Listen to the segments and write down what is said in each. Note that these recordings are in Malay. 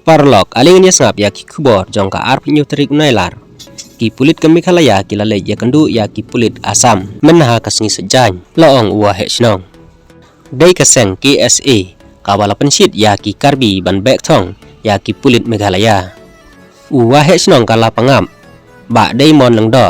Parlok alingnya sangap ya ki kubor jongka arp nyutrik nailar. Ki pulit kami kalaya ki lalai ya kendu ya ki pulit asam menaha kasni sejany laong uwa hechnong. Dai kaseng KSA kabala pensit ya ki karbi ban bek tong ya ki pulit Meghalaya. Uwa hechnong kala pangam ba dai mon nang do.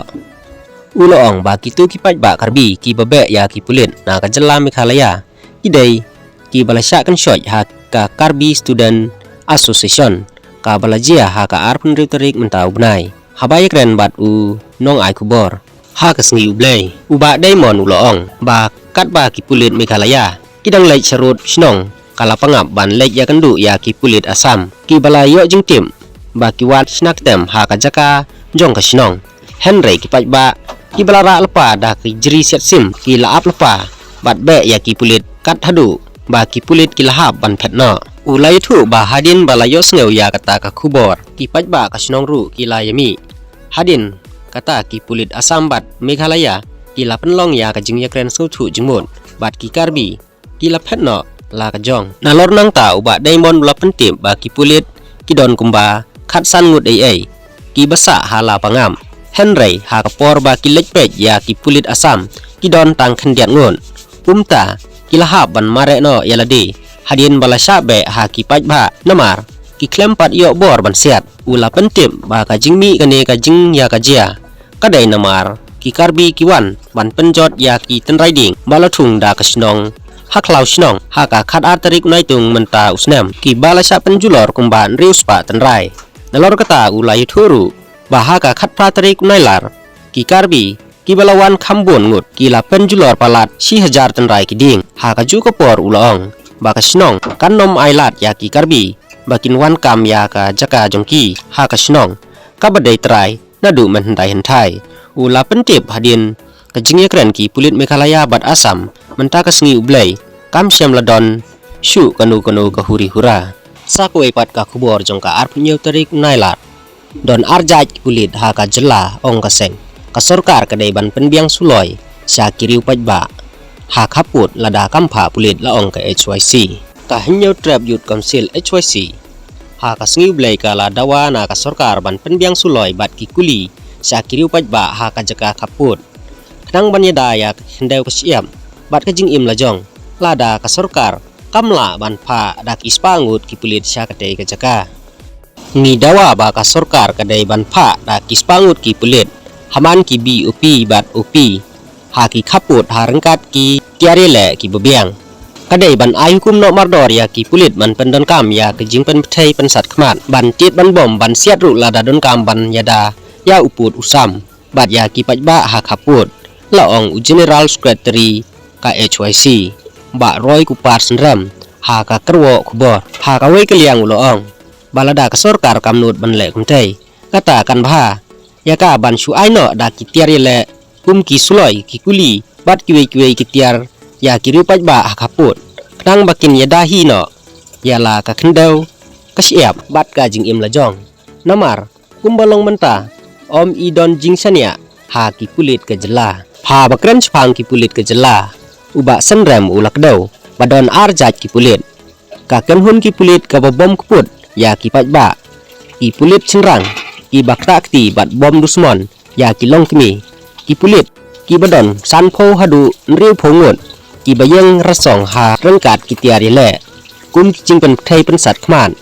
Uloong ba kitu ki paj ba karbi ki babek ya ki pulit na ka jela Meghalaya. Idai ki balasya kan shot ha ka karbi student Association ka balajia ha ka arpun ritorik mentau benai habaya kren bat u nong ai kubor ha ka sengi ublei u ba daimon uloong ba kat ba ki pulit Meghalaya kidang lek charut snong kala pangap ban lek ya kendu ya ki pulit Asam ki balayo jingtim ba ki wat snak tem ha ka jaka jong ka snong Henry ki paj ba ki balara lepa da ki jeri set sim ki laap lepa bat be ya ki pulit kat hadu ba ki pulit ki lahap ban phetno ulai thu ba hadin balayo sneu ya kata ka kubor ki paj ba ka snong ru ki layami hadin kata ki pulit Asam bat Meghalaya ki la penlong ya ka jing ya kren su thu jingmon bat ki karbi ki la phetno la ka jong na lor nang ta ba daimon la pentim ba ki pulit ki don kumba khat san ngut ai ki basa hala pangam Henry ha ka por ba ki lek ya ki pulit Asam ki don tang khendiat ngon umta ki lahap ban mare no yaladi hadin balasya be ha ki paj ba namar ki klempat yo bor ban siat ula pentip ba ka jingmi kane ka jing ya ka jia kadai namar ki karbi ki wan ban penjot ya ki ten riding balathung da ka snong ha klau snong ha ka khat arterik nai tung menta usnem ki balasya penjulor kumban rius pa ten rai nalor kata ulai thuru ba ha ka khat praterik nailar ki karbi ki balawan khambon ngut ki la penjulor palat 1000 ten rai ki ding ha ka ju ko por ulong baka snong kan nom ailat ya ki karbi bakin wan kam ya ka jaka jongki ha ka snong ka badai trai nadu men dai hentai ula pentip hadin ka jingye kren ki pulit Meghalaya bat Asam menta ka sngi ublei kam syam ladon shu kanu ka huri hura sakwe pat ka kubor jongka arp nyeuterik nailat don arjaj pulit ha ka jela ong ka seng ka sarkar ka dai ban penbiang suloi sya kiriu pajba ha khaput lada kampha pulit laong ka HYC ka hinyo trap youth council HYC ha ka sngi blai ka la dawa na ka sarkar ban penbiang suloi bat ki kuli sya kiriu pajba ha ka jaka khaput kadang ban yada ya hendau ka siam bat ka jing im lajong lada ka sarkar kamla ban pha da ki spangut ki pulit sya ka dei ka jaka ni dawa ba ka sarkar ka dei ban pha da ki spangut ki pulit haman ki BOP bat OP ha ki khaput ha rengkat ki tiare le ki bebiang kadai ban ai hukum no mardor ya ki pulit man pendon kam ya ke jing pen pthai pen sat khmat ban tit ban bom ban siat ru la da don kam ban yada ya uput usam bat ya ki pajba ha khaput laong general secretary ka HYC ba roi kupar senram ha ka kerwo khubor ha ka wei keliang uloong balada ka sarkar kamnut ban le kumtai kata kan bha ya ka ban su ai no da ki tiare le ki suloi ki kuli bat kiwe ki tiar ya kiriu pajba khaput kadang bakin ya dahi no ya la ka khendau ka siap bat ka jing im lajong namar kumbalong menta om idon jing sania ha ki pulit ke jela ha bakren chpang ki pulit ke jela uba senrem ulak dau badon arjat ki pulit ka kenhun ki pulit ka bom kput ya ki pajba ki pulit chenrang ki bakta kti bat bom dusmon ya ki long kmi ki pulit ki badon sanpho hadu nriu phongot ki bayeng rasong ha rengkat ki tiari le kum ki jing pen thai pen sat khman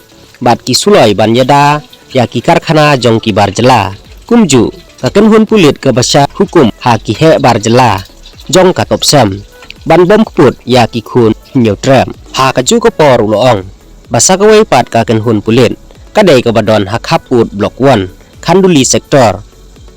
bat ki suloi ban yada ya ki karkhana jong ki barjela kumju ka kenhun pulit ke basya hukum ha ki he barjela jong ka top sam ban bom kput ya ki khun nyo trem ha ka ju ko por uloong basa ka wei pat ka kenhun pulit kadai ka badon ha khaput blok 1 khanduli sektor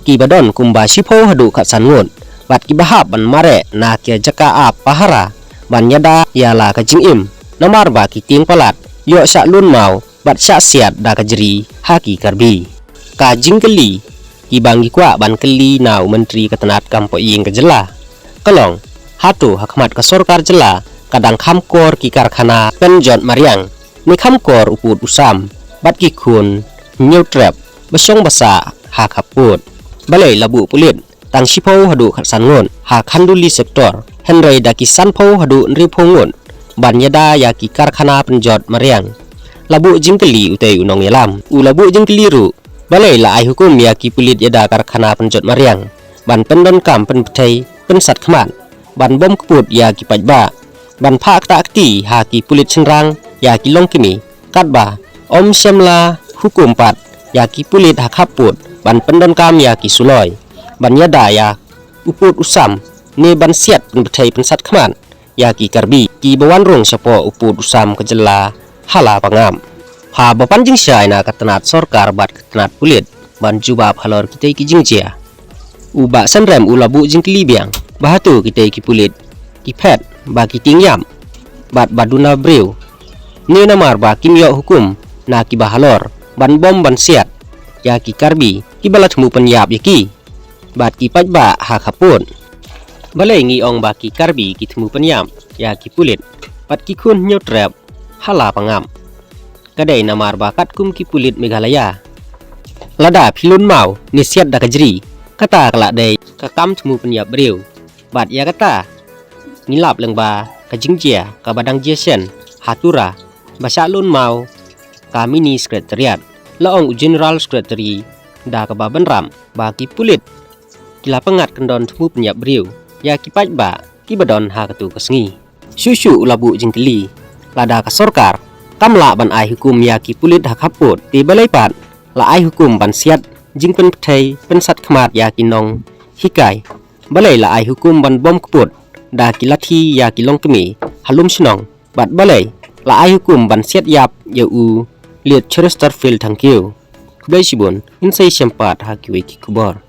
ki badon kumba shipho hadu khat sangut bat ki bahap ban mare na kia jaka ap pahara ban yada yala ka jing im namar ba ki ting palat yo sya lun mau bat sya siat da ka jeri ha ki karbi ka jing keli ki bangi kwa ban keli nau menteri ketenat kampo ing ka jela kalong hatu hakmat ka sarkar jela kadang khamkor ki karkhana penjot mariang ni khamkor uput usam bat ki khun nyeu trap besong basa ha khaput balai labu pulit tang shipho hadu khatsan ngon ha khanduli sektor Henry daki sanpho hadu nri phongon ban yada ya ki karkhana penjot mariang labu jingkeli utai unong yalam labu jingkeli ru balai la ai hukum ya ki pulit yada karkhana penjot mariang ban pendon kam penpetai pensat khman ban bom keput ya ki pajba ban phak tak ti ha ki pulit senrang ya ki long kimi katba om syamla hukum pat ya ki pulit ha khaput ban pendon kam ya ki suloi ban yada ya uput usam ne ban siat penpetai pensat khman ya ki karbi ki bawan rong sapo uput usam kejela hala pangam ha bapan jing syai na katanat sorkar bat katanat pulit ban jubab halor kita ki jingja uba sanrem ulabu jingkli biang bahatu kita ki pulit ki pet ba ki tingyam bat baduna breu ni namar ba kimyo hukum na ki bahalor ban bom ban siat ya ki karbi ki balat mu penyap ya ki bat ki pajba ha khapun balai ngi ong ba ki karbi ki temu penyam ya ki pulit pat ki kun nyotrap hala pangam kadai namar bakat kum ki pulit Meghalaya lada pilun mau nisiat da kajri kata kelak dai kakam temu penyap breu bat ya kata ngilap lengba kajingjia ka badang jesen hatura basa lun mau ka mini sekretariat laong general secretary da ka baban ram ba ki pulit kila pengat kendon temu penyap breu ya ki pajba ki badon ha katu kesngi susu ulabu jingkeli lada ka sorkar kamla ban ai hukum ya ki pulit ha khaput ti balai pat la ai hukum ban siat jing pen pthai pensat khmat ya ki nong hikai balai la ai hukum ban bom keput da ki lathi ya ki long kemi halum sinong bat balai la ai hukum ban siat yap ya u liet Chesterfield thank you kudai sibun insai sempat ha ki kubor